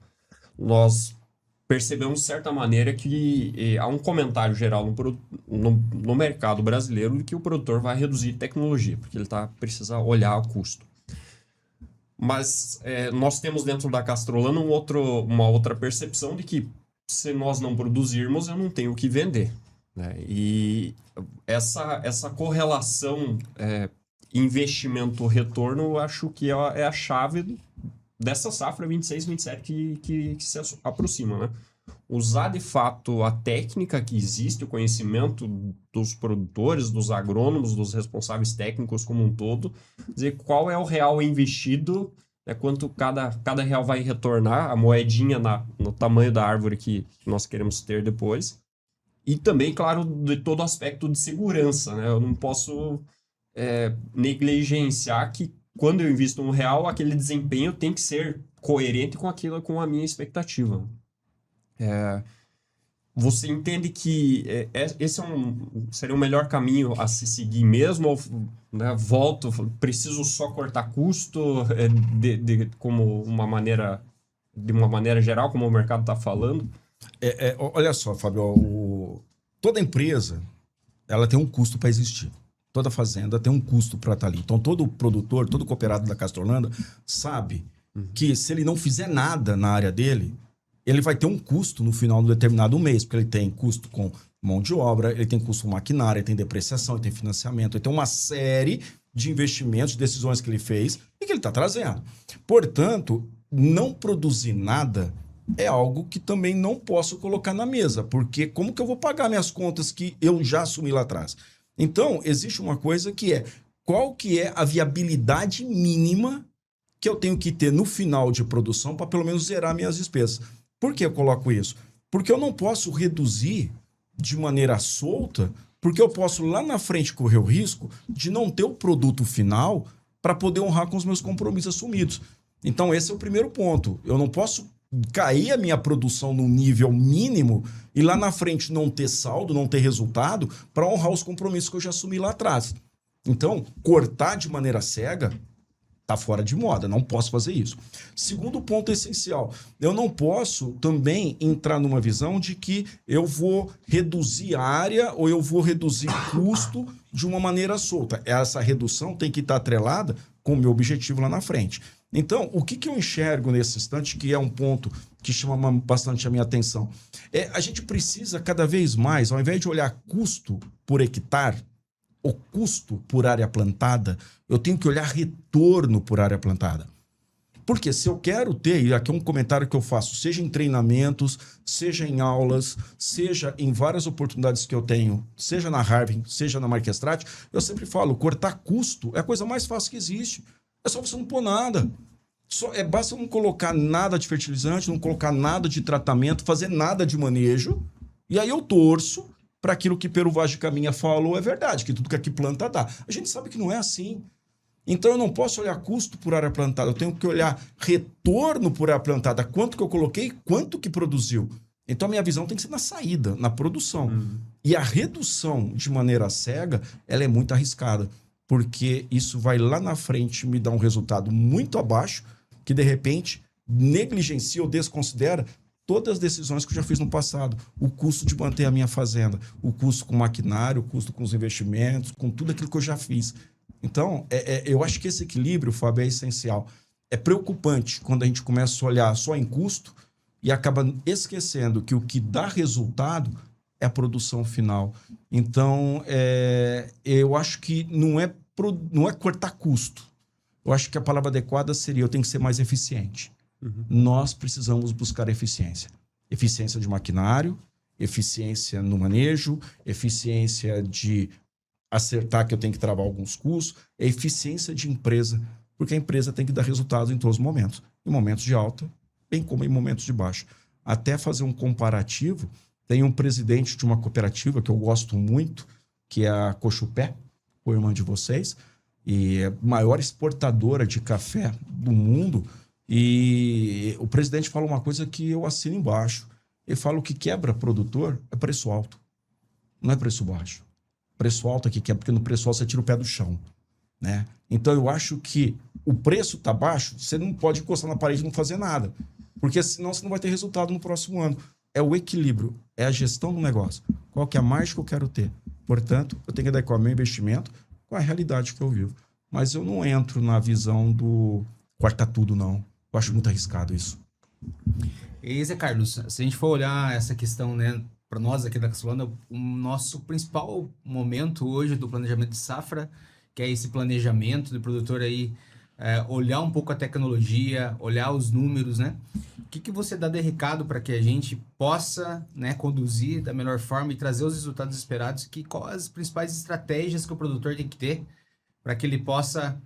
Nós percebemos, de certa maneira, que há um comentário geral no mercado brasileiro de que o produtor vai reduzir tecnologia, porque ele precisa olhar o custo. Mas nós temos dentro da Castrolana uma outra percepção de que se nós não produzirmos, eu não tenho o que vender. Né? E essa correlação investimento-retorno, eu acho que é a chave dessa safra 26-27 que se aproxima. Né? Usar de fato a técnica que existe, o conhecimento dos produtores, dos agrônomos, dos responsáveis técnicos como um todo, dizer qual é o real investido, quanto cada real vai retornar, a moedinha no tamanho da árvore que nós queremos ter depois. E também, claro, de todo o aspecto de segurança. Né? Eu não posso negligenciar que quando eu invisto R$1, aquele desempenho tem que ser coerente com a minha expectativa. Você entende que esse seria o melhor caminho a se seguir mesmo? Ou, né, preciso só cortar custo como de uma maneira geral, como o mercado está falando? Olha só, Fábio, toda empresa ela tem um custo para existir. Toda fazenda tem um custo para estar ali. Então, todo produtor, todo cooperado da Castrolanda sabe que se ele não fizer nada na área dele, ele vai ter um custo no final de um determinado mês, porque ele tem custo com mão de obra, ele tem custo com maquinária, ele tem depreciação, ele tem financiamento, ele tem uma série de investimentos, de decisões que ele fez e que ele está trazendo. Portanto, não produzir nada é algo que também não posso colocar na mesa, porque como que eu vou pagar minhas contas que eu já assumi lá atrás? Então, existe uma coisa que qual que é a viabilidade mínima que eu tenho que ter no final de produção para pelo menos zerar minhas despesas. Por que eu coloco isso? Porque eu não posso reduzir de maneira solta, porque eu posso lá na frente correr o risco de não ter o produto final para poder honrar com os meus compromissos assumidos. Então, esse é o primeiro ponto. Eu não posso cair a minha produção no nível mínimo e lá na frente não ter saldo, não ter resultado para honrar os compromissos que eu já assumi lá atrás. Então, cortar de maneira cega está fora de moda, não posso fazer isso. Segundo ponto essencial, eu não posso também entrar numa visão de que eu vou reduzir área ou eu vou reduzir custo de uma maneira solta. Essa redução tem que estar atrelada com o meu objetivo lá na frente. Então, o que eu enxergo nesse instante, que é um ponto que chama bastante a minha atenção, a gente precisa cada vez mais, ao invés de olhar custo por hectare, o custo por área plantada, eu tenho que olhar retorno por área plantada. Porque se eu quero ter, e aqui é um comentário que eu faço, seja em treinamentos, seja em aulas, seja em várias oportunidades que eu tenho, seja na Harvard, seja na Marquestrate, eu sempre falo, cortar custo é a coisa mais fácil que existe. É só você não pôr nada. Basta não colocar nada de fertilizante, não colocar nada de tratamento, fazer nada de manejo, e aí eu torço para aquilo que Peru Vaz de Caminha falou é verdade, que tudo que aqui planta dá. A gente sabe que não é assim. Então eu não posso olhar custo por área plantada, eu tenho que olhar retorno por área plantada, quanto que eu coloquei, quanto que produziu. Então a minha visão tem que ser na saída, na produção. E a redução de maneira cega, ela é muito arriscada, porque isso vai lá na frente me dar um resultado muito abaixo, que de repente negligencia ou desconsidera todas as decisões que eu já fiz no passado. O custo de manter a minha fazenda, o custo com o maquinário, o custo com os investimentos, com tudo aquilo que eu já fiz. Então, eu acho que esse equilíbrio, Fábio, é essencial. É preocupante quando a gente começa a olhar só em custo e acaba esquecendo que o que dá resultado é a produção final. Então, eu acho que não é cortar custo. Eu acho que a palavra adequada seria eu tenho que ser mais eficiente. Nós precisamos buscar eficiência. Eficiência de maquinário, eficiência no manejo, eficiência de acertar que eu tenho que travar alguns custos, eficiência de empresa, porque a empresa tem que dar resultados em todos os momentos. Em momentos de alta, bem como em momentos de baixa. Até fazer um comparativo, tem um presidente de uma cooperativa que eu gosto muito, que é a Cochupé, o irmão de vocês, e é a maior exportadora de café do mundo. E o presidente fala uma coisa que eu assino embaixo. Ele fala o que quebra produtor é preço alto. não é preço baixo. Preço alto aqui, que é porque no preço alto você tira o pé do chão, né? Então eu acho que o preço tá baixo, você não pode encostar na parede e não fazer nada, porque senão você não vai ter resultado no próximo ano. É o equilíbrio, é a gestão do negócio. Qual que é a margem que eu quero ter? Portanto, eu tenho que adequar meu investimento com a realidade que eu vivo. Mas eu não entro na visão do corta tudo, não. Eu acho muito arriscado isso. E Zé Carlos, se a gente for olhar essa questão, né, para nós aqui da Castellana, o nosso principal momento hoje do planejamento de safra, que é esse planejamento do produtor aí, olhar um pouco a tecnologia, olhar os números, né? O que você dá de recado para que a gente possa, né, conduzir da melhor forma e trazer os resultados esperados? Quais as principais estratégias que o produtor tem que ter para que ele possa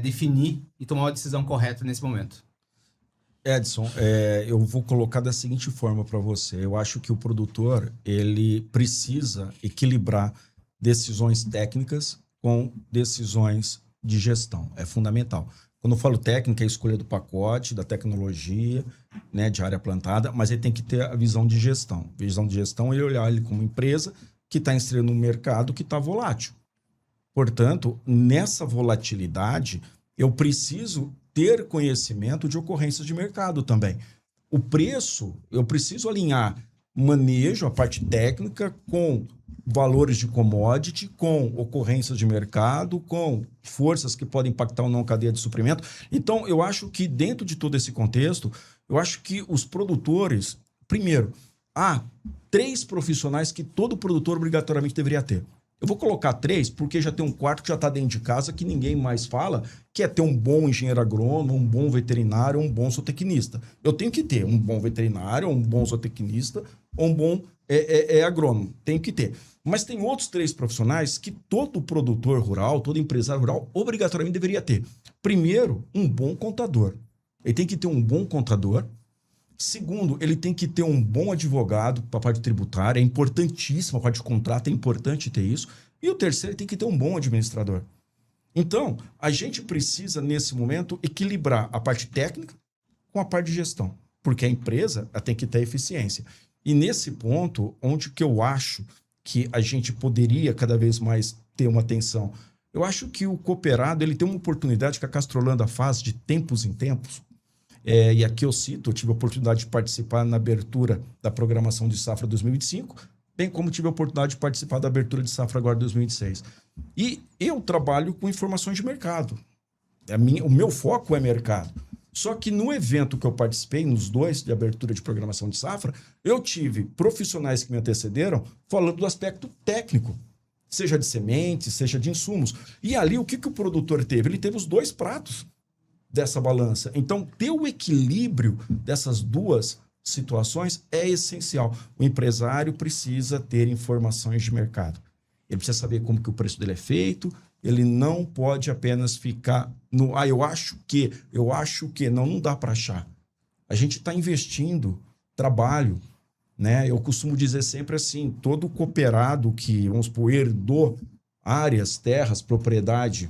definir e tomar uma decisão correta nesse momento? Edson, eu vou colocar da seguinte forma para você. Eu acho que o produtor ele precisa equilibrar decisões técnicas com decisões de gestão. É fundamental. Quando eu falo técnica, é a escolha do pacote, da tecnologia, né, de área plantada, mas ele tem que ter a visão de gestão. Visão de gestão é olhar ele como empresa que está inserindo no mercado que está volátil. Portanto, nessa volatilidade, eu preciso ter conhecimento de ocorrências de mercado também. O preço, eu preciso alinhar manejo, a parte técnica, com valores de commodity, com ocorrências de mercado, com forças que podem impactar ou não a cadeia de suprimento. Então, eu acho que dentro de todo esse contexto, eu acho que os produtores, primeiro, há 3 profissionais que todo produtor obrigatoriamente deveria ter. Eu vou colocar 3 porque já tem um quarto que já está dentro de casa que ninguém mais fala, que é ter um bom engenheiro agrônomo, um bom veterinário, um bom zootecnista. Eu tenho que ter um bom veterinário, um bom zootecnista, um bom agrônomo. Tenho que ter. Mas tem outros 3 profissionais que todo produtor rural, todo empresário rural, obrigatoriamente deveria ter. Primeiro, um bom contador. Ele tem que ter um bom contador. Segundo, ele tem que ter um bom advogado para a parte tributária, é importantíssimo, a parte de contrato é importante ter isso. E o terceiro, ele tem que ter um bom administrador. Então, a gente precisa, nesse momento, equilibrar a parte técnica com a parte de gestão, porque a empresa tem que ter eficiência. E nesse ponto, onde que eu acho que a gente poderia cada vez mais ter uma atenção, eu acho que o cooperado ele tem uma oportunidade que a Castrolanda faz de tempos em tempos. E aqui eu cito, eu tive a oportunidade de participar na abertura da programação de safra 2025, bem como tive a oportunidade de participar da abertura de safra agora 2026. E eu trabalho com informações de mercado. O meu foco é mercado. Só que no evento que eu participei, nos 2 de abertura de programação de safra, eu tive profissionais que me antecederam falando do aspecto técnico, seja de sementes, seja de insumos. E ali, o que o produtor teve? Ele teve os 2 pratos dessa balança. Então, ter o equilíbrio dessas 2 situações é essencial. O empresário precisa ter informações de mercado. Ele precisa saber como que o preço dele é feito. Ele não pode apenas ficar no... eu acho que... Não dá para achar. A gente está investindo trabalho, né? Eu costumo dizer sempre assim, todo cooperado que, vamos supor, herdou áreas, terras, propriedade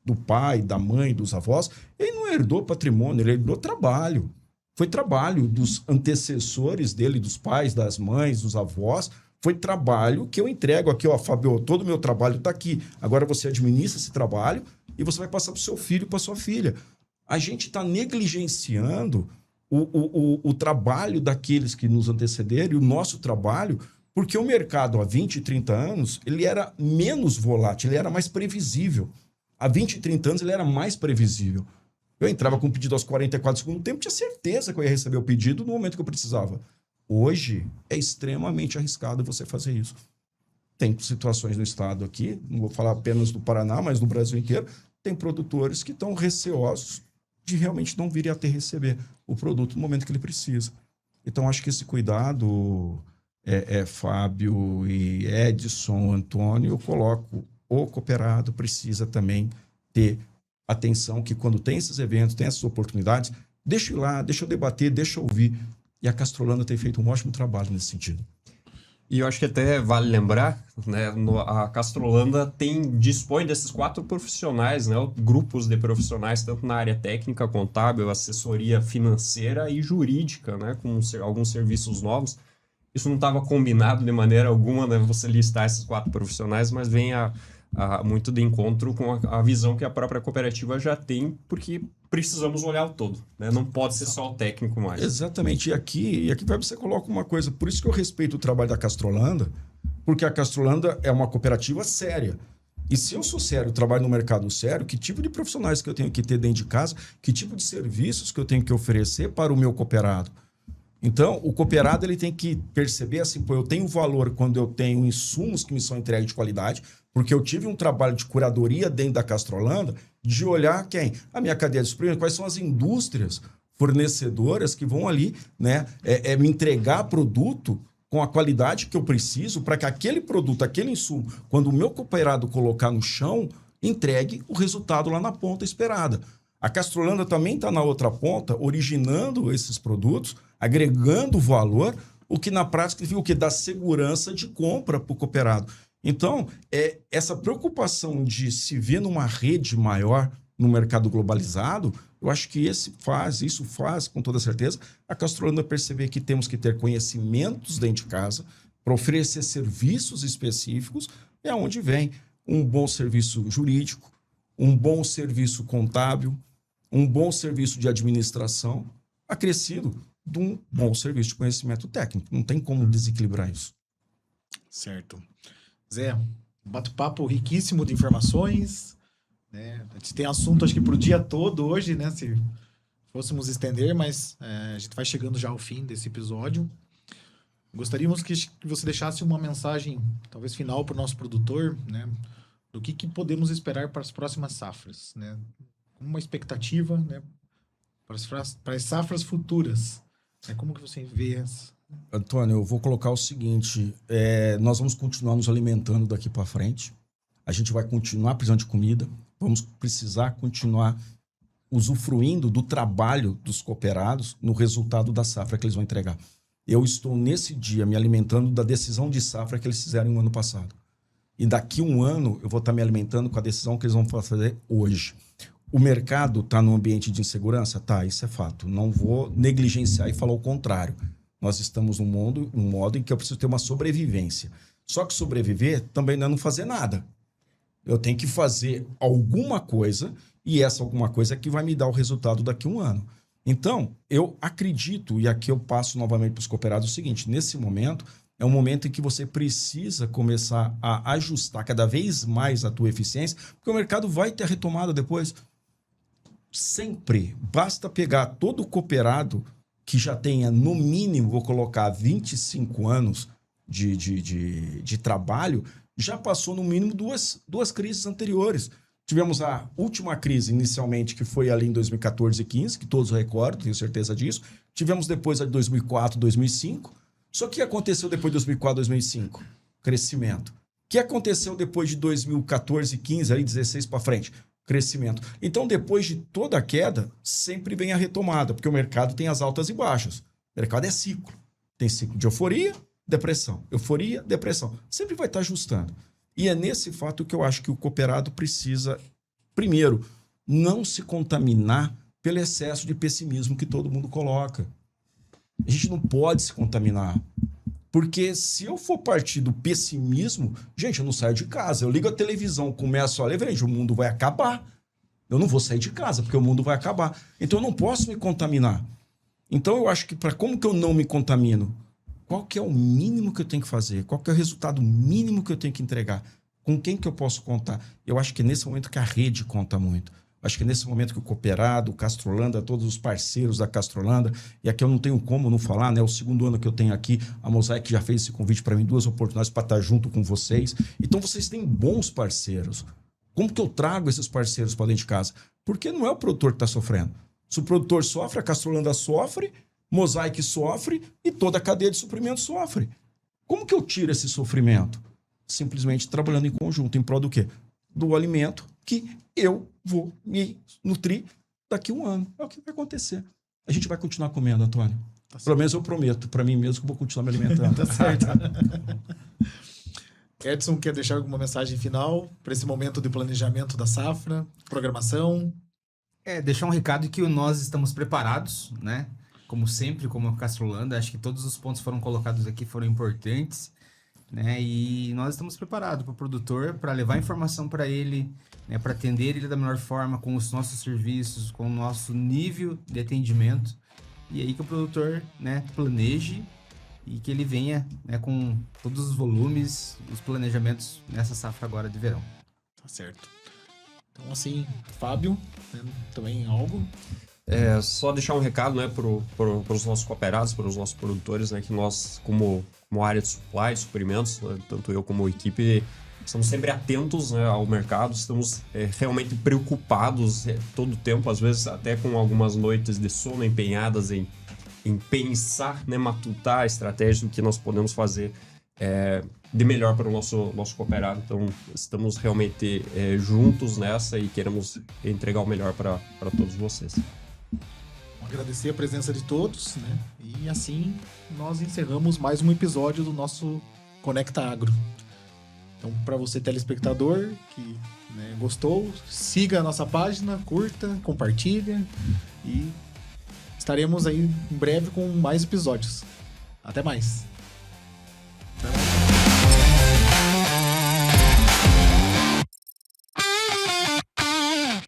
do pai, da mãe, dos avós, ele não herdou patrimônio, ele herdou trabalho. Foi trabalho dos antecessores dele, dos pais, das mães, dos avós. Foi trabalho que eu entrego aqui, ó, Fábio, todo o meu trabalho está aqui. Agora você administra esse trabalho e você vai passar para o seu filho e para sua filha. A gente está negligenciando o trabalho daqueles que nos antecederam e o nosso trabalho, porque o mercado há 20, 30 anos, ele era menos volátil, ele era mais previsível. Há 20, 30 anos ele era mais previsível. Eu entrava com o pedido aos 44 segundos do tempo, tinha certeza que eu ia receber o pedido no momento que eu precisava. Hoje é extremamente arriscado você fazer isso. Tem situações no estado aqui, não vou falar apenas do Paraná, mas no Brasil inteiro, tem produtores que estão receosos de realmente não virem a ter receber o produto no momento que ele precisa. Então, acho que esse cuidado, Fábio e Edson, Antônio, eu coloco, o cooperado precisa também ter atenção que quando tem esses eventos, tem essas oportunidades, deixa eu ir lá, deixa eu debater, deixa eu ouvir. E a Castrolanda tem feito um ótimo trabalho nesse sentido. E eu acho que até vale lembrar, né, a Castrolanda dispõe desses 4 profissionais, né, grupos de profissionais, tanto na área técnica, contábil, assessoria financeira e jurídica, né, com alguns serviços novos. isso não estava combinado de maneira alguma, né, você listar esses 4 profissionais, mas vem muito de encontro com a visão que a própria cooperativa já tem, porque precisamos olhar o todo, né? Não pode ser só o técnico mais. Exatamente. E aqui você coloca uma coisa, por isso que eu respeito o trabalho da Castrolanda, porque a Castrolanda é uma cooperativa séria. E se eu sou sério, trabalho no mercado sério, que tipo de profissionais que eu tenho que ter dentro de casa, que tipo de serviços que eu tenho que oferecer para o meu cooperado? Então, o cooperado ele tem que perceber assim, pô, eu tenho valor quando eu tenho insumos que me são entregues de qualidade, porque eu tive um trabalho de curadoria dentro da Castrolanda, de olhar quem? A minha cadeia de suprimentos, quais são as indústrias fornecedoras que vão ali, né, me entregar produto com a qualidade que eu preciso para que aquele produto, aquele insumo, quando o meu cooperado colocar no chão, entregue o resultado lá na ponta esperada. A Castrolanda também está na outra ponta, originando esses produtos, agregando valor, o que na prática significa o quê? Dá segurança de compra para o cooperado. Então, essa preocupação de se ver numa rede maior no mercado globalizado, eu acho que isso faz, com toda certeza, a Castrolanda perceber que temos que ter conhecimentos dentro de casa para oferecer serviços específicos, é onde vem um bom serviço jurídico, um bom serviço contábil, um bom serviço de administração, acrescido de um bom serviço de conhecimento técnico. Não tem como desequilibrar isso. Certo. Zé, bate-papo riquíssimo de informações, né? A gente tem assunto, acho que para o dia todo hoje, né? Se fôssemos estender, mas a gente vai chegando já ao fim desse episódio. Gostaríamos que você deixasse uma mensagem, talvez final, para o nosso produtor, né? Do que podemos esperar para as próximas safras, né? Uma expectativa, né? Para as safras futuras. Como que você vê essa? Antônio, eu vou colocar o seguinte, nós vamos continuar nos alimentando daqui para frente, a gente vai continuar precisando de comida, vamos precisar continuar usufruindo do trabalho dos cooperados no resultado da safra que eles vão entregar. Eu estou nesse dia me alimentando da decisão de safra que eles fizeram no ano passado. E daqui um ano eu vou estar me alimentando com a decisão que eles vão fazer hoje. O mercado está num ambiente de insegurança? Tá, isso é fato. Não vou negligenciar e falar o contrário. Nós estamos num modo em que eu preciso ter uma sobrevivência. Só que sobreviver também não é não fazer nada. Eu tenho que fazer alguma coisa e essa alguma coisa é que vai me dar o resultado daqui a um ano. Então, eu acredito, e aqui eu passo novamente para os cooperados, o seguinte, nesse momento, é um momento em que você precisa começar a ajustar cada vez mais a tua eficiência, porque o mercado vai ter retomada depois. Sempre basta pegar todo o cooperado que já tenha, no mínimo, vou colocar 25 anos de trabalho, já passou, no mínimo, duas crises anteriores. Tivemos a última crise, inicialmente, que foi ali em 2014 e 2015, que todos recordam, tenho certeza disso. Tivemos depois a de 2004, 2005. Só que o que aconteceu depois de 2004, 2005? Crescimento. O que aconteceu depois de 2014 e 2015, aí 16 para frente? Crescimento. Então, depois de toda a queda, sempre vem a retomada, porque o mercado tem as altas e baixas. O mercado é ciclo. Tem ciclo de euforia, depressão. Euforia, depressão. Sempre vai estar ajustando. E é nesse fato que eu acho que o cooperado precisa, primeiro, não se contaminar pelo excesso de pessimismo que todo mundo coloca. A gente não pode se contaminar. Porque se eu for partir do pessimismo, gente, eu não saio de casa. Eu ligo a televisão, começo a ler, gente, o mundo vai acabar. Eu não vou sair de casa, porque o mundo vai acabar. Então eu não posso me contaminar. Então eu acho que como que eu não me contamino? Qual que é o mínimo que eu tenho que fazer? Qual que é o resultado mínimo que eu tenho que entregar? Com quem que eu posso contar? Eu acho que é nesse momento que a rede conta muito. Acho que é nesse momento que o cooperado, o Castrolanda, todos os parceiros da Castrolanda, e aqui eu não tenho como não falar, né? O segundo ano que eu tenho aqui, a Mosaic já fez esse convite para mim, 2 oportunidades para estar junto com vocês. Então vocês têm bons parceiros. Como que eu trago esses parceiros para dentro de casa? Porque não é o produtor que está sofrendo. Se o produtor sofre, a Castrolanda sofre, Mosaic sofre e toda a cadeia de suprimento sofre. Como que eu tiro esse sofrimento? Simplesmente trabalhando em conjunto, em prol do quê? Do alimento que eu vou me nutrir daqui a um ano. É o que vai acontecer. A gente vai continuar comendo, Antônio. Tá. Pelo menos eu prometo para mim mesmo que vou continuar me alimentando. Tá certo. Edson, quer deixar alguma mensagem final para esse momento de planejamento da safra, programação? Deixar um recado que nós estamos preparados, né? como sempre, como a Castrolanda. Acho que todos os pontos foram colocados aqui foram importantes, né? E nós estamos preparados para o produtor, para levar informação para ele, né? Para atender ele da melhor forma, com os nossos serviços, com o nosso nível de atendimento. E aí que o produtor, né, planeje e que ele venha, né, com todos os volumes, os planejamentos nessa safra agora de verão. Tá certo. Então, assim, Fábio, né, também algo? Só deixar um recado, né, para os nossos cooperados, para os nossos produtores, né, que nós, como área de supply, suprimentos, né, tanto eu como a equipe, estamos sempre atentos, né, ao mercado, estamos realmente preocupados todo o tempo, às vezes até com algumas noites de sono empenhadas em pensar, né, matutar a estratégia do que nós podemos fazer de melhor para o nosso cooperado. Então, estamos realmente juntos nessa e queremos entregar o melhor para todos vocês. Agradecer a presença de todos, né? E assim nós encerramos mais um episódio do nosso Conecta Agro. Então, para você telespectador que, né, gostou, siga a nossa página, curta, compartilha e estaremos aí em breve com mais episódios. Até mais!